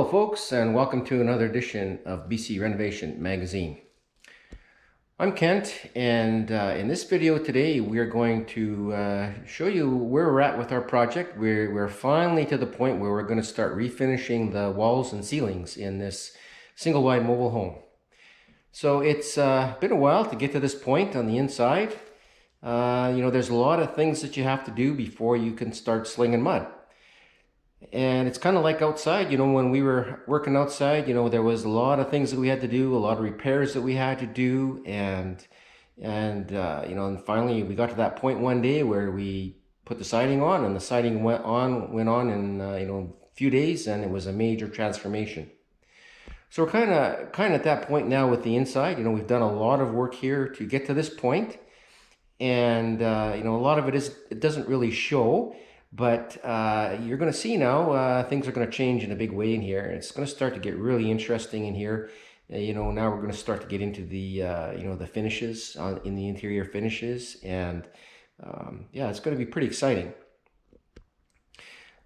folks, and welcome to another edition of BC Renovation Magazine. I'm Kent, and in this video today we are going to show you where we're at with our project. We're finally to the point where we're going to start refinishing the walls and ceilings in this single-wide mobile home. So it's been a while to get to this point on the inside. There's a lot of things that you have to do before you can start slinging mud. And it's kind of like outside, when we were working outside, there was a lot of things that we had to do, a lot of repairs that we had to do. And finally we got to that point one day where we put the siding on, and the siding went on in, a few days, and it was a major transformation. So we're kind of at that point now with the inside. We've done a lot of work here to get to this point. And, a lot of it doesn't really show. But you're going to see now things are going to change in a big way in here. It's going to start to get really interesting in here. Now we're going to start to get into the the finishes in the interior finishes, and it's going to be pretty exciting.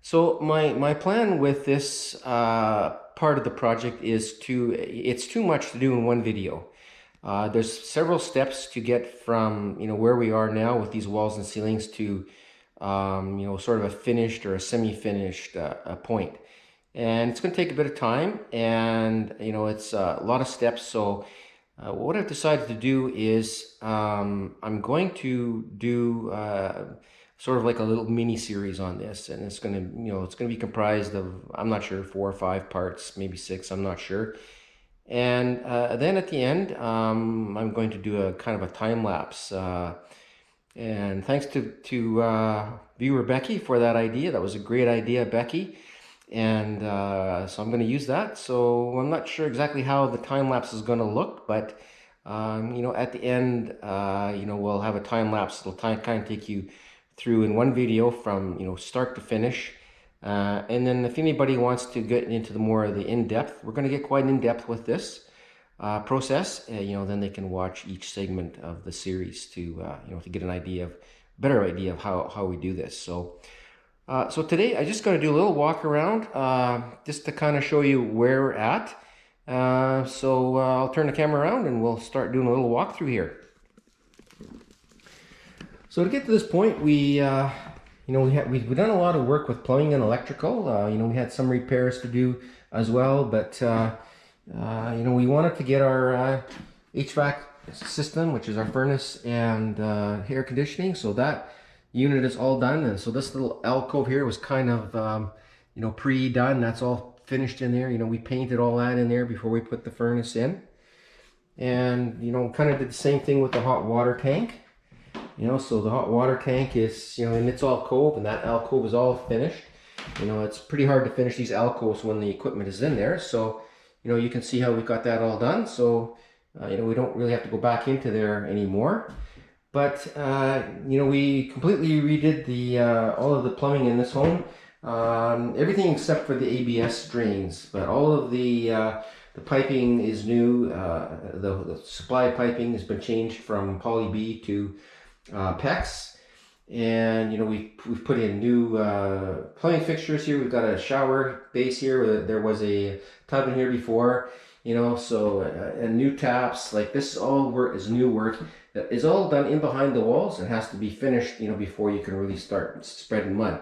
So my plan with this part of the project is it's too much to do in one video. There's several steps to get from where we are now with these walls and ceilings to sort of a finished or a semi-finished point. And it's going to take a bit of time, and it's a lot of steps. So what I've decided to do is I'm going to do sort of like a little mini series on this, and it's going to be comprised of, I'm not sure, 4 or 5 parts, maybe 6, I'm not sure. And then at the end I'm going to do a kind of a time lapse. And thanks to viewer Becky for that idea. That was a great idea, Becky. And so I'm going to use that. So I'm not sure exactly how the time lapse is going to look, but at the end, we'll have a time lapse. It'll kind of take you through in one video from start to finish. And then if anybody wants to get into the more of the in-depth, we're going to get quite in-depth with this process. Then they can watch each segment of the series to get an better idea of how we do this. So today I just going to do a little walk around just to kind of show you where we're at. I'll turn the camera around and we'll start doing a little walkthrough here. So to get to this point, we've done a lot of work with plumbing and electrical. We had some repairs to do as well, but we wanted to get our HVAC system, which is our furnace and air conditioning. So that unit is all done, and so this little alcove here was kind of pre-done. That's all finished in there. We painted all that in there before we put the furnace in, and kind of did the same thing with the hot water tank. So the hot water tank is in its alcove, and that alcove is all finished. It's pretty hard to finish these alcoves when the equipment is in there. So you can see how we got that all done. So we don't really have to go back into there anymore. But we completely redid the all of the plumbing in this home, everything except for the ABS drains. But all of the piping is new. The supply piping has been changed from Poly B to PEX. And we've put in new plumbing fixtures here. We've got a shower base here. There was a tub in here before, and new taps. Like this all work is new work that is all done in behind the walls and has to be finished before you can really start spreading mud.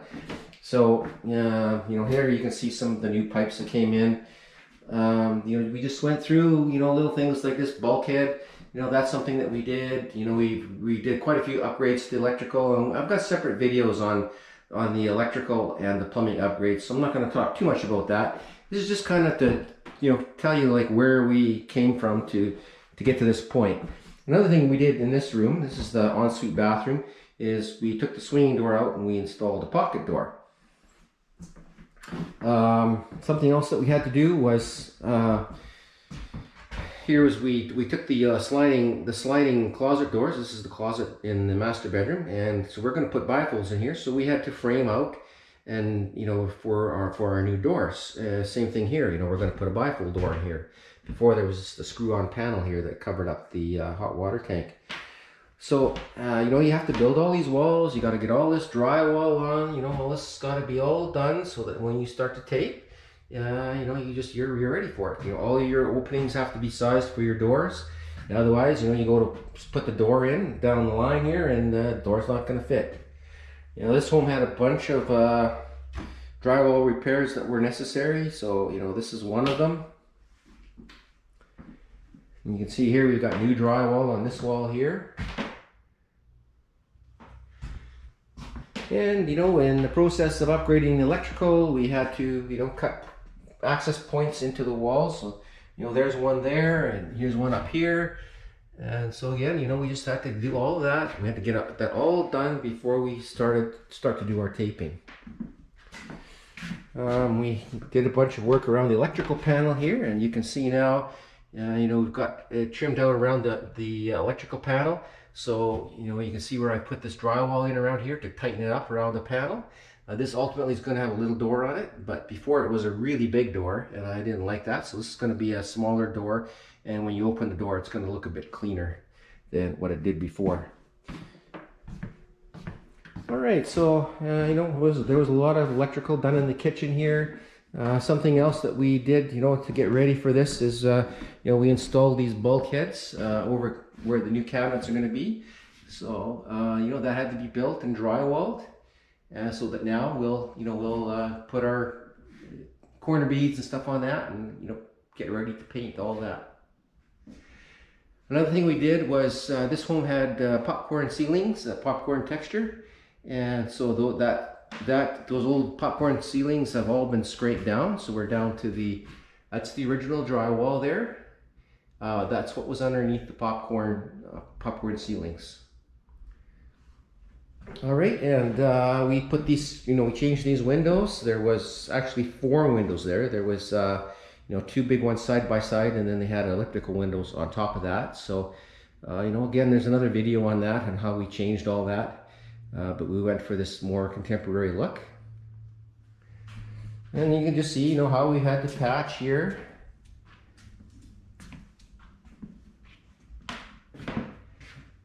So here you can see some of the new pipes that came in. We just went through little things like this bulkhead. That's something that we did. We did quite a few upgrades to the electrical, and I've got separate videos on the electrical and the plumbing upgrades, so I'm not going to talk too much about that. This is just kind of to tell you like where we came from to get to this point. Another thing we did in this room, this is the ensuite bathroom, is we took the swinging door out and we installed a pocket door. Something else that we had to do was we took the sliding closet doors. This is the closet in the master bedroom, and so we're going to put bifolds in here. So we had to frame out, and for our new doors, same thing here. We're going to put a bifold door in here. Before there was just a screw-on panel here that covered up the hot water tank. So you have to build all these walls. You got to get all this drywall on. All this got to be all done so that when you start to tape, you know, you're ready for it. You know, all your openings have to be sized for your doors. And otherwise, you know, you go to put the door in down the line here, and the door's not going to fit. You know, this home had a bunch of drywall repairs that were necessary, so you know, this is one of them. And you can see here we've got new drywall on this wall here. And you know, in the process of upgrading the electrical, we had to, you know, cut access points into the walls. So you know, there's one there, and here's one up here. And so again, you know, we just had to do all of that. We had to get that all done before we start to do our taping. We did a bunch of work around the electrical panel here, and you can see now, you know, we've got it trimmed out around the electrical panel. So, you know, you can see where I put this drywall in around here to tighten it up around the panel. This ultimately is going to have a little door on it, but before it was a really big door, and I didn't like that. So this is going to be a smaller door, and when you open the door, it's going to look a bit cleaner than what it did before. All right, so you know, there was a lot of electrical done in the kitchen here. Something else that we did, you know, to get ready for this is, you know, we installed these bulkheads over where the new cabinets are going to be. So, you know, that had to be built and drywalled, so that now we'll put our corner beads and stuff on that, and you know, get ready to paint all that. Another thing we did was this home had popcorn ceilings, popcorn texture, and so those old popcorn ceilings have all been scraped down. So we're down to that's the original drywall there. That's what was underneath the popcorn ceilings. All right, and we put these, you know, we changed these windows. There was actually 4 windows there. There was, you know, 2 big ones side by side, and then they had elliptical windows on top of that. So, you know, again, there's another video on that and how we changed all that. But we went for this more contemporary look. And you can just see, you know, how we had to patch here.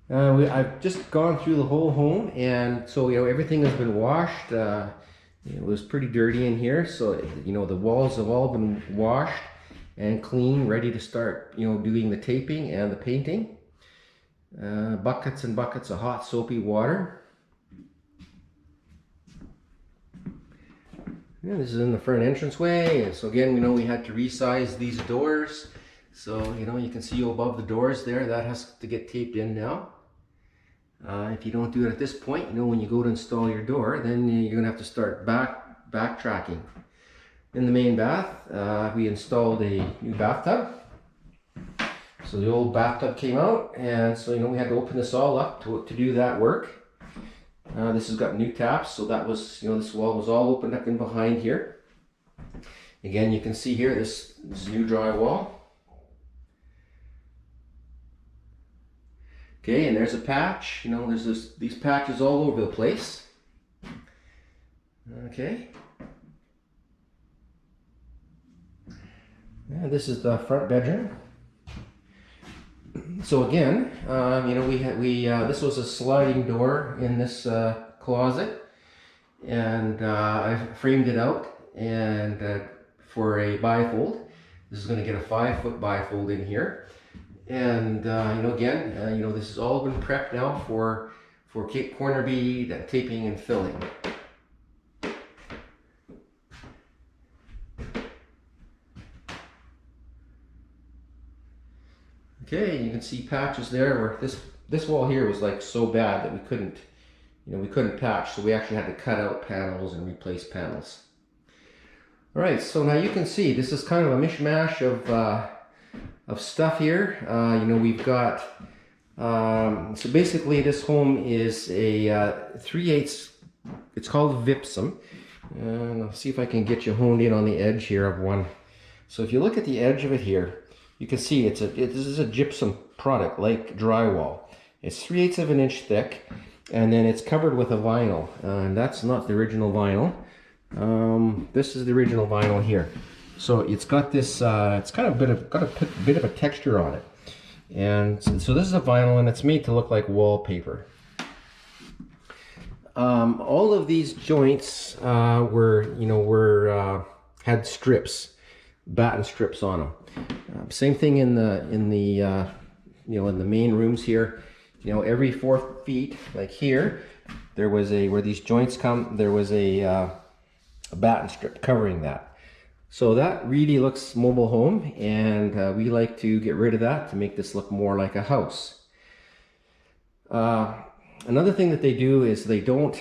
I've just gone through the whole home, and so, you know, everything has been washed. It was pretty dirty in here, so, you know, the walls have all been washed and clean, ready to start, you know, doing the taping and the painting. Buckets and buckets of hot soapy water. Yeah, this is in the front entranceway, and so again, you know, we had to resize these doors. So, you know, you can see above the doors there, that has to get taped in now. If you don't do it at this point, you know, when you go to install your door, then you're gonna have to start backtracking. In the main bath, we installed a new bathtub. So the old bathtub came out, and so, you know, we had to open this all up to do that work. This has got new taps, so that was, you know, this wall was all opened up in behind here. Again, you can see here this new drywall. Okay, and there's a patch. You know, there's these patches all over the place. Okay. And this is the front bedroom. So again, you know, this was a sliding door in this closet, and I framed it out and for a bifold. This is going to get a 5-foot bifold in here, and you know, again, you know, this has all been prepped now for corner bead and taping and filling. Okay, you can see patches there where this wall here was like so bad that we couldn't patch, so we actually had to cut out panels and replace panels. All right, so now you can see this is kind of a mishmash of stuff here. You know, we've got so basically this home is a 3/8. It's called Vipsum, and I'll see if I can get you honed in on the edge here of one. So if you look at the edge of it here, you can see this is a gypsum product like drywall. It's 3/8 of an inch thick, and then it's covered with a vinyl, and that's not the original vinyl. This is the original vinyl here. So it's got this, it's got a bit of a texture on it, and so this is a vinyl, and it's made to look like wallpaper. All of these joints were had strips, batten strips on them. Same thing in the you know, in the main rooms here. You know, every 4 feet, like here, there was a, where these joints come, there was a batten strip covering that. So that really looks mobile home, and we like to get rid of that to make this look more like a house. Another thing that they do is they don't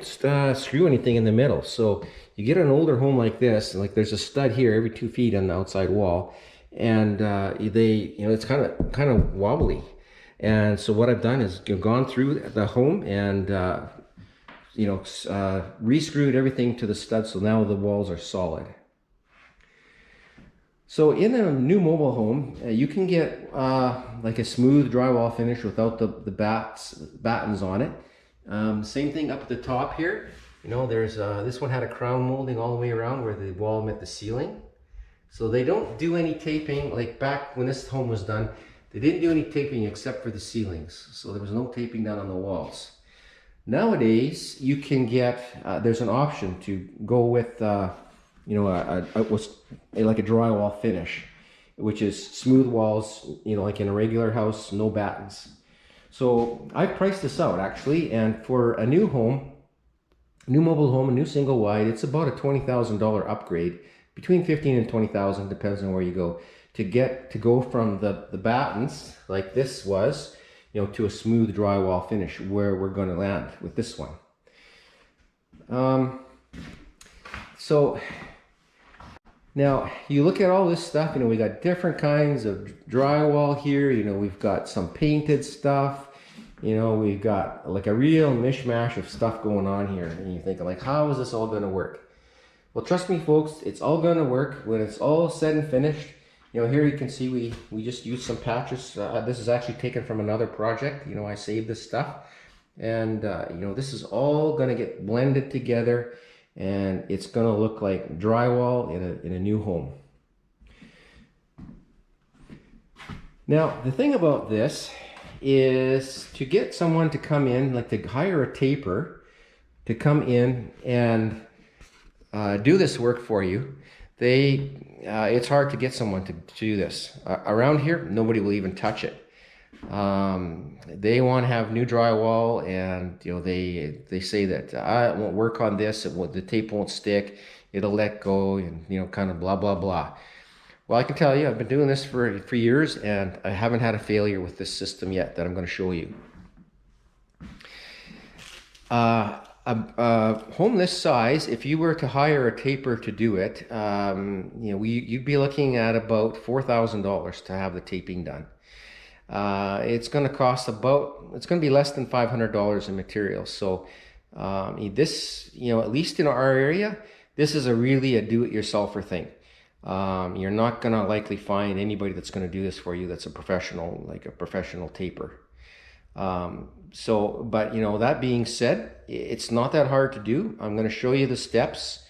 screw anything in the middle. So you get an older home like this, and like there's a stud here every 2 feet on the outside wall, and you know, it's kind of wobbly. And so what I've done is gone through the home and you know, re-screwed everything to the stud, so now the walls are solid. So in a new mobile home, you can get like a smooth drywall finish without the battens on it. Same thing up at the top here. You know, there's this one had a crown molding all the way around where the wall met the ceiling. So they don't do any taping, like back when this home was done, they didn't do any taping except for the ceilings. So there was no taping down on the walls. Nowadays, you can get, there's an option to go with, you know, like a drywall finish, which is smooth walls, you know, like in a regular house, no battens. So I priced this out actually, and for a new home, new mobile home, a new single wide, it's about a $20,000 upgrade, between 15 and 20,000, depends on where you go, to go from the battens like this was, you know, to a smooth drywall finish, where we're going to land with this one. So now you look at all this stuff, you know, we got different kinds of drywall here, you know, we've got some painted stuff, you know, we've got like a real mishmash of stuff going on here, and you think like, how is this all going to work? Well, trust me folks, it's all going to work when it's all said and finished. You know, here you can see we just used some patches. This is actually taken from another project. You know, I saved this stuff, and you know, this is all going to get blended together, and it's going to look like drywall in a new home. Now, the thing about this is to get someone to come in, like to hire a taper to come in and do this work for you. It's hard to get someone to do this. Around here, nobody will even touch it. They want to have new drywall, and you know, they say that I won't work on this, the tape won't stick, it'll let go, and you know, kind of blah blah blah. Well, I can tell you, I've been doing this for years, and I haven't had a failure with this system yet that I'm going to show you. A home this size, if you were to hire a taper to do it, you know, you'd be looking at about $4,000 to have the taping done. It's going to cost it's going to be less than $500 in materials. So this, you know, at least in our area, this is really a do-it-yourselfer thing. You're not going to likely find anybody that's going to do this for you that's a professional, like a professional taper. But you know, that being said, it's not that hard to do. I'm going to show you the steps,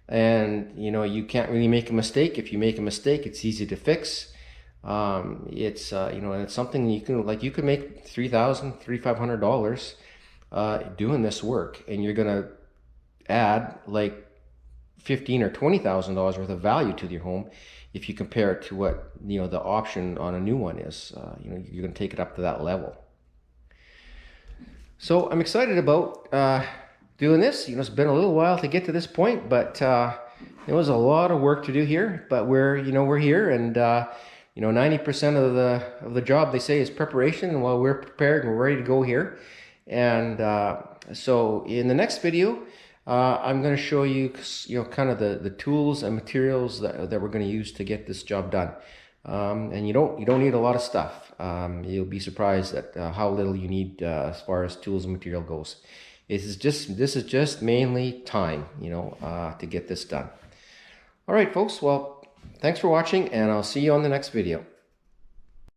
and you know, you can't really make a mistake. If you make a mistake, it's easy to fix. It's you know, and it's something you can make $3,000, $3,500 doing this work, and you're going to add like $15,000 or $20,000 worth of value to your home if you compare it to what, you know, the option on a new one is. You know, you're going to take it up to that level. So I'm excited about doing this. You know, it's been a little while to get to this point, but it was a lot of work to do here. But we're here, and you know, 90% of the job, they say, is preparation. And while we're prepared and we're ready to go here, and so in the next video, I'm going to show you, you know, kind of the tools and materials that we're going to use to get this job done. And you don't need a lot of stuff. You'll be surprised at how little you need as far as tools and material goes. This is just mainly time, you know, to get this done. All right, folks. Well, thanks for watching, and I'll see you on the next video.